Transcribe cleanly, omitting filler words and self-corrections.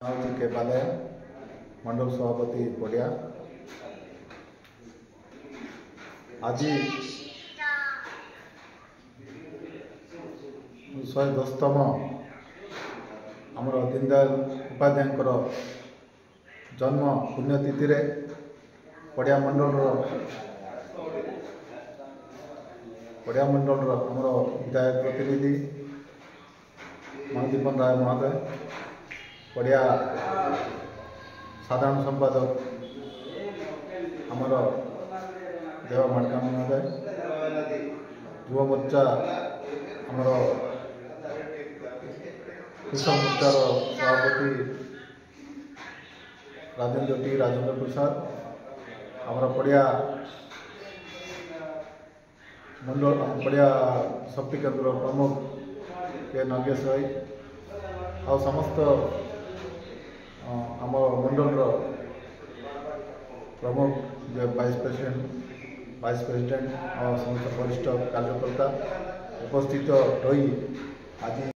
के बाले मंडल सभापति पड़िया आज 110तम आमर दीनदयाल उपाध्याय जन्म पुण्यतिथि रे पड़िया मंडल आमर विधायक प्रतिनिधि मनदीपन राय महोदय, पड़िया साधारण संपादक आमर देव माडका महोदय, युवा मोर्चा आमर कृषक मोर्चार सभापति राजेंद्र प्रसाद, आमर पड़िया मंडल पड़िया शक्ति केन्द्र प्रमुख के नागेश भाई आ समस्त आम मंडल प्रमुख जो वाइस प्रेसिडेंट और समस्त वरिष्ठ कार्यकर्ता उपस्थित रही आज